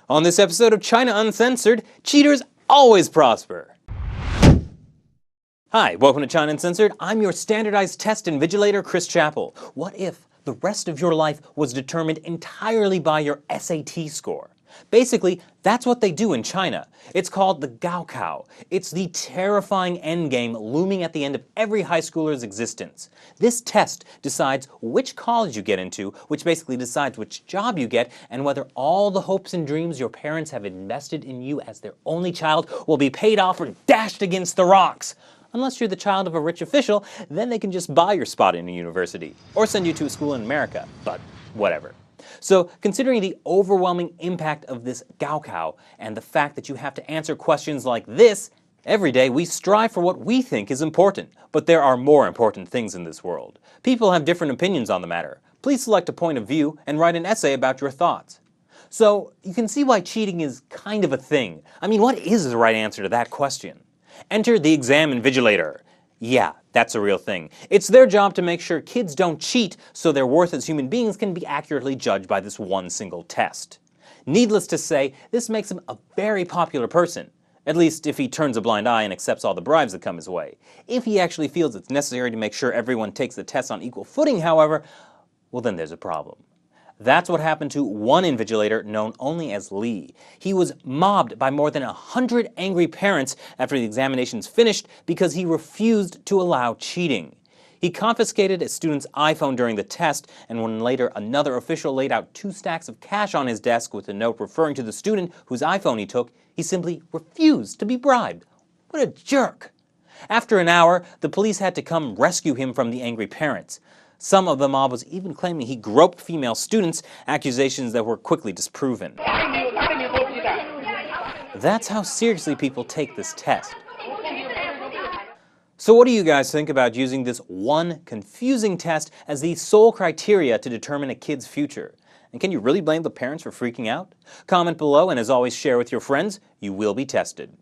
On this episode of China Uncensored, cheaters always prosper. Hi, welcome to China Uncensored. I'm your standardized test invigilator, Chris Chappell. What if the rest of your life was determined entirely by your SAT score? Basically, that's what they do in China. It's called the Gaokao. It's the terrifying endgame looming at the end of every high schooler's existence. This test decides which college you get into, which basically decides which job you get, and whether all the hopes and dreams your parents have invested in you as their only child will be paid off or dashed against the rocks. Unless you're the child of a rich official, then they can just buy your spot in a university, or send you to a school in America, but whatever. So, considering the overwhelming impact of this Gaokao and the fact that you have to answer questions like this, every day we strive for what we think is important, but there are more important things in this world. People have different opinions on the matter. Please select a point of view and write an essay about your thoughts. So, you can see why cheating is kind of a thing. I mean, what is the right answer to that question? Enter the exam invigilator. Yeah, that's a real thing. It's their job to make sure kids don't cheat so their worth as human beings can be accurately judged by this one single test. Needless to say, this makes him a very popular person. At least if he turns a blind eye and accepts all the bribes that come his way. If he actually feels it's necessary to make sure everyone takes the test on equal footing, however, well then there's a problem. That's what happened to one invigilator known only as Lee. He was mobbed by more than 100 angry parents after the examinations finished because he refused to allow cheating. He confiscated a student's iPhone during the test, and when later another official laid out 2 stacks of cash on his desk with a note referring to the student whose iPhone he took, he simply refused to be bribed. What a jerk! After an hour, the police had to come rescue him from the angry parents. Some of the mob was even claiming he groped female students, accusations that were quickly disproven. That's how seriously people take this test. So what do you guys think about using this one confusing test as the sole criteria to determine a kid's future? And can you really blame the parents for freaking out? Comment below, and as always, share with your friends. You will be tested.